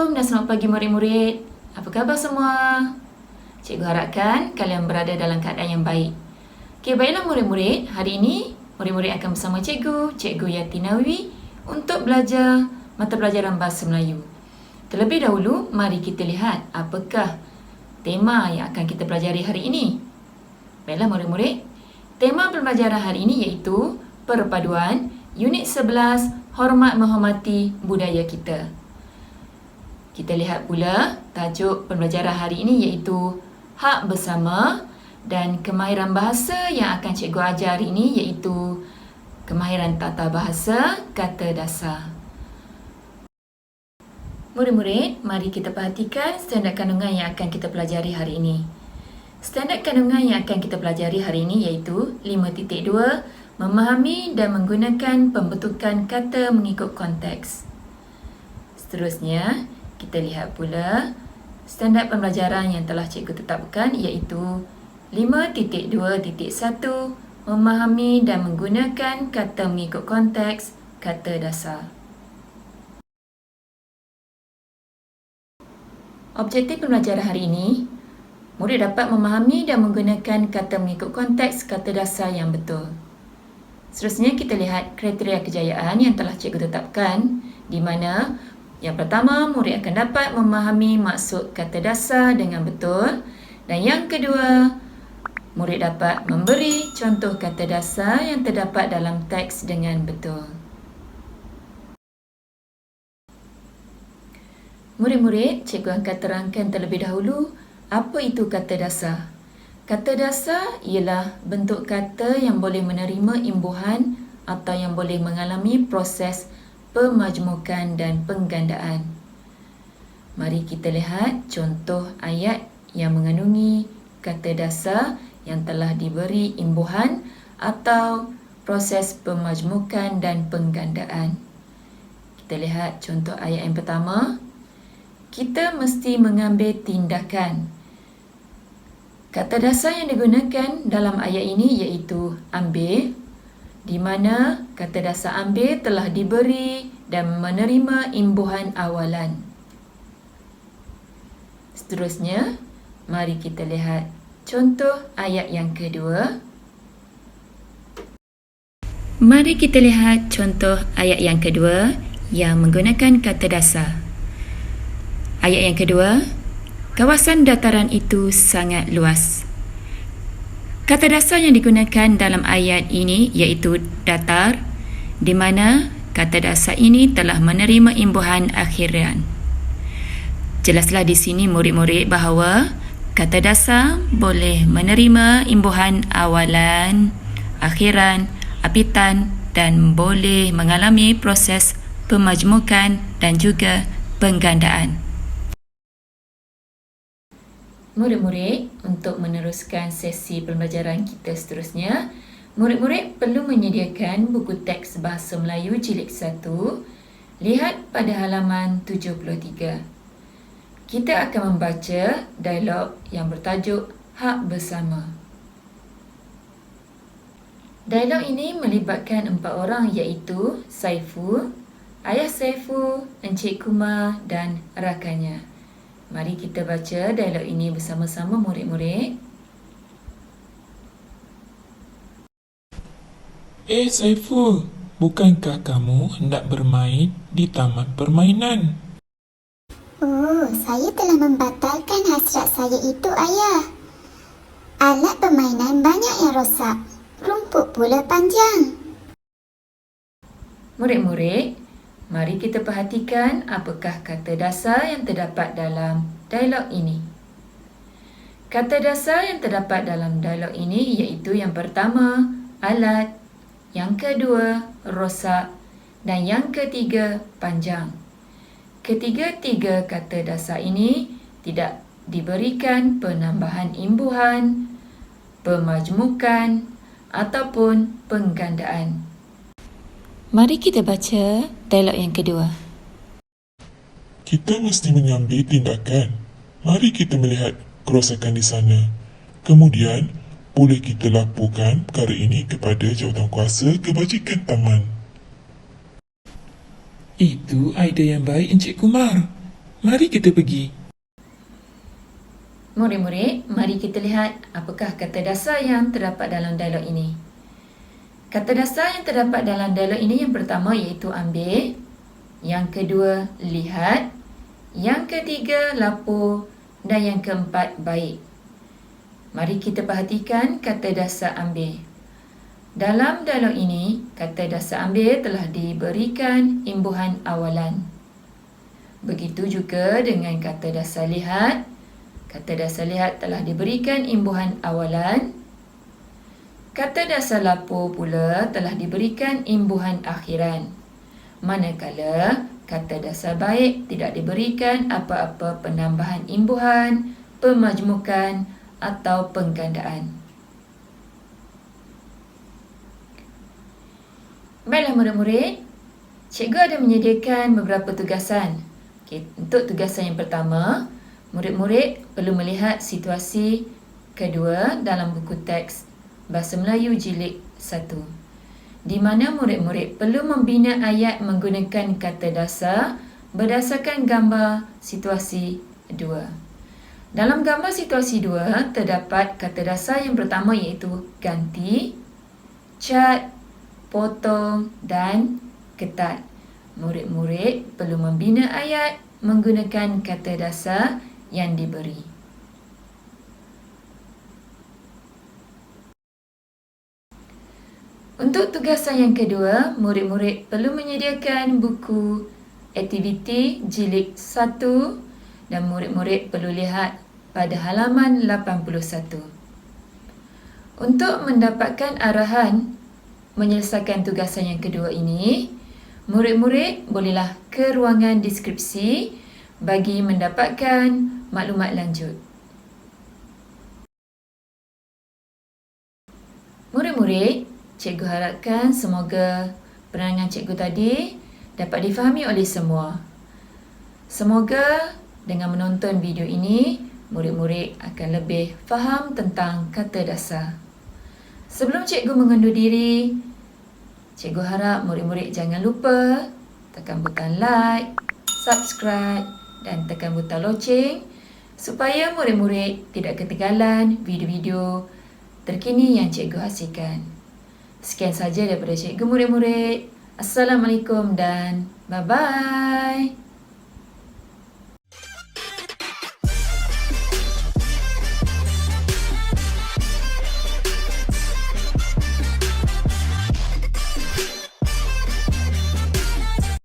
Assalamualaikum dan selamat pagi murid-murid. Apa khabar semua? Cikgu harapkan kalian berada dalam keadaan yang baik. Okey, baiklah murid-murid. Hari ini murid-murid akan bersama Cikgu Yati Nawawi untuk belajar mata pelajaran Bahasa Melayu. Terlebih dahulu, mari kita lihat apakah tema yang akan kita pelajari hari ini. Baiklah murid-murid. Tema pembelajaran hari ini iaitu perpaduan Unit 11, Hormat Menghormati Budaya Kita. Kita lihat pula tajuk pembelajaran hari ini iaitu Hak Bersama, dan kemahiran bahasa yang akan cikgu ajar hari ini iaitu kemahiran tata bahasa kata dasar. Murid-murid, mari kita perhatikan standard kandungan yang akan kita pelajari hari ini. Standard kandungan yang akan kita pelajari hari ini iaitu 5.2, memahami dan menggunakan pembentukan kata mengikut konteks. Seterusnya, kita lihat pula standard pembelajaran yang telah cikgu tetapkan iaitu 5.2.1, memahami dan menggunakan kata mengikut konteks kata dasar. Objektif pembelajaran hari ini, murid dapat memahami dan menggunakan kata mengikut konteks kata dasar yang betul. Seterusnya kita lihat kriteria kejayaan yang telah cikgu tetapkan, di mana yang pertama, murid akan dapat memahami maksud kata dasar dengan betul, dan yang kedua, murid dapat memberi contoh kata dasar yang terdapat dalam teks dengan betul. Murid-murid, cikgu akan terangkan terlebih dahulu apa itu kata dasar. Kata dasar ialah bentuk kata yang boleh menerima imbuhan atau yang boleh mengalami proses pemajmukan dan penggandaan. Mari kita lihat contoh ayat yang mengandungi kata dasar yang telah diberi imbuhan atau proses pemajmukan dan penggandaan. Kita lihat contoh ayat yang pertama. Kita mesti mengambil tindakan. Kata dasar yang digunakan dalam ayat ini iaitu ambil, di mana kata dasar ambil telah diberi dan menerima imbuhan awalan. Seterusnya, mari kita lihat contoh ayat yang kedua. Mari kita lihat contoh ayat yang kedua yang menggunakan kata dasar. Ayat yang kedua, kawasan dataran itu sangat luas. Kata dasar yang digunakan dalam ayat ini iaitu datar, di mana kata dasar ini telah menerima imbuhan akhiran. Jelaslah di sini murid-murid bahawa kata dasar boleh menerima imbuhan awalan, akhiran, apitan dan boleh mengalami proses pemajmukan dan juga penggandaan. Murid-murid, untuk meneruskan sesi pembelajaran kita seterusnya, murid-murid perlu menyediakan buku teks Bahasa Melayu Jilid 1. Lihat pada halaman 73. Kita akan membaca dialog yang bertajuk Hak Bersama. Dialog ini melibatkan 4 orang iaitu Saiful, Ayah Saiful, Encik Kumar dan rakannya. Mari kita baca dialog ini bersama-sama murid-murid. Saiful, bukankah kamu hendak bermain di taman permainan? Oh, saya telah membatalkan hasrat saya itu, Ayah. Alat permainan banyak yang rosak. Rumput pula panjang. Murid-murid, mari kita perhatikan apakah kata dasar yang terdapat dalam dialog ini. Kata dasar yang terdapat dalam dialog ini iaitu yang pertama, alat, yang kedua, rosak dan yang ketiga, panjang. Ketiga-tiga kata dasar ini tidak diberikan penambahan imbuhan, pemajmukan ataupun penggandaan. Mari kita baca dialog yang kedua. Kita mesti mengambil tindakan. Mari kita melihat kerosakan di sana. Kemudian, boleh kita laporkan perkara ini kepada jawatankuasa kebajikan taman. Itu idea yang baik, Encik Kumar. Mari kita pergi. Murid-murid, mari kita lihat apakah kata dasar yang terdapat dalam dialog ini. Kata dasar yang terdapat dalam dialog ini yang pertama iaitu ambil, yang kedua lihat, yang ketiga lapor dan yang keempat baik. Mari kita perhatikan kata dasar ambil. Dalam dialog ini, kata dasar ambil telah diberikan imbuhan awalan. Begitu juga dengan kata dasar lihat. Kata dasar lihat telah diberikan imbuhan awalan. Kata dasar lapor pula telah diberikan imbuhan akhiran. Manakala kata dasar baik tidak diberikan apa-apa penambahan imbuhan, pemajmukan atau penggandaan. Baiklah murid-murid, cikgu ada menyediakan beberapa tugasan. Untuk tugasan yang pertama, murid-murid perlu melihat situasi kedua dalam buku teks Bahasa Melayu Jilid 1, di mana murid-murid perlu membina ayat menggunakan kata dasar berdasarkan gambar situasi 2. Dalam gambar situasi 2, terdapat kata dasar yang pertama iaitu ganti, cat, potong dan ketat. Murid-murid perlu membina ayat menggunakan kata dasar yang diberi. Untuk tugasan yang kedua, murid-murid perlu menyediakan buku aktiviti jilid 1 dan murid-murid perlu lihat pada halaman 81. Untuk mendapatkan arahan menyelesaikan tugasan yang kedua ini, murid-murid bolehlah ke ruangan deskripsi bagi mendapatkan maklumat lanjut. Murid-murid, cikgu harapkan semoga penerangan cikgu tadi dapat difahami oleh semua. Semoga dengan menonton video ini, murid-murid akan lebih faham tentang kata dasar. Sebelum cikgu mengundur diri, cikgu harap murid-murid jangan lupa tekan butang like, subscribe dan tekan butang loceng supaya murid-murid tidak ketinggalan video-video terkini yang cikgu hasilkan. Sekian saja daripada cikgu murid-murid. Assalamualaikum dan bye-bye.